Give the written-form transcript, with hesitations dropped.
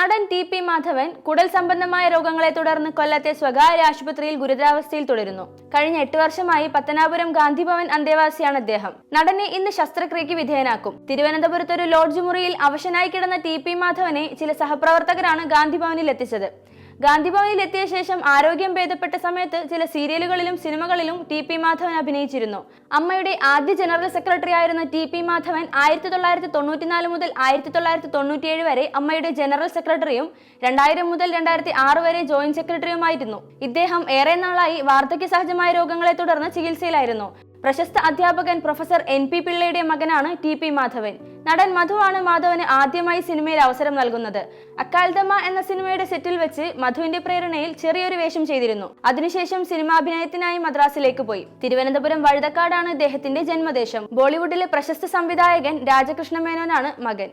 നടൻ ടി.പി. മാധവൻ കുടൽ സംബന്ധമായ രോഗങ്ങളെ തുടർന്ന് കൊല്ലത്തെ സ്വകാര്യ ആശുപത്രിയിൽ ഗുരുതരാവസ്ഥയിൽ തുടരുന്നു. കഴിഞ്ഞ 8 വർഷമായി പത്തനാപുരം ഗാന്ധിഭവൻ അന്തേവാസിയാണ് അദ്ദേഹം. നടനെ ഇന്ന് ശസ്ത്രക്രിയയ്ക്ക് വിധേയനാക്കും. തിരുവനന്തപുരത്തൊരു ലോഡ്ജ് മുറിയിൽ അവശനായി കിടന്ന ടി.പി. മാധവനെ ചില സഹപ്രവർത്തകരാണ് ഗാന്ധിഭവനിൽ എത്തിച്ചത്. ഗാന്ധിഭവനിൽ എത്തിയ ശേഷം ആരോഗ്യം ഭേദപ്പെട്ട സമയത്ത് ചില സീരിയലുകളിലും സിനിമകളിലും ടി.പി. മാധവൻ അഭിനയിച്ചിരുന്നു. അമ്മയുടെ ആദ്യ ജനറൽ സെക്രട്ടറി ആയിരുന്ന ടി.പി. മാധവൻ 1994 മുതൽ 1997 വരെ അമ്മയുടെ ജനറൽ സെക്രട്ടറിയും 2000 മുതൽ 2006 വരെ ജോയിന്റ് സെക്രട്ടറിയുമായിരുന്നു. ഇദ്ദേഹം ഏറെ നാളായി വാർദ്ധക്യ സഹജമായ രോഗങ്ങളെ തുടർന്ന് ചികിത്സയിലായിരുന്നു. പ്രശസ്ത അധ്യാപകൻ പ്രൊഫസർ N.P. പിള്ളയുടെ മകനാണ് ടി.പി. മാധവൻ. നടൻ മധുവാണ് മാധവന് ആദ്യമായി സിനിമയിൽ അവസരം നൽകുന്നത്. അക്കാൽദമ്മ എന്ന സിനിമയുടെ സെറ്റിൽ വെച്ച് മധുവിന്റെ പ്രേരണയിൽ ചെറിയൊരു വേഷം ചെയ്തിരുന്നു. അതിനുശേഷം സിനിമാഭിനയത്തിനായി മദ്രാസിലേക്ക് പോയി. തിരുവനന്തപുരം വഴുതക്കാടാണ് ഇദ്ദേഹത്തിന്റെ ജന്മദേശം. ബോളിവുഡിലെ പ്രശസ്ത സംവിധായകൻ രാജകൃഷ്ണ മേനോനാണ് മകൻ.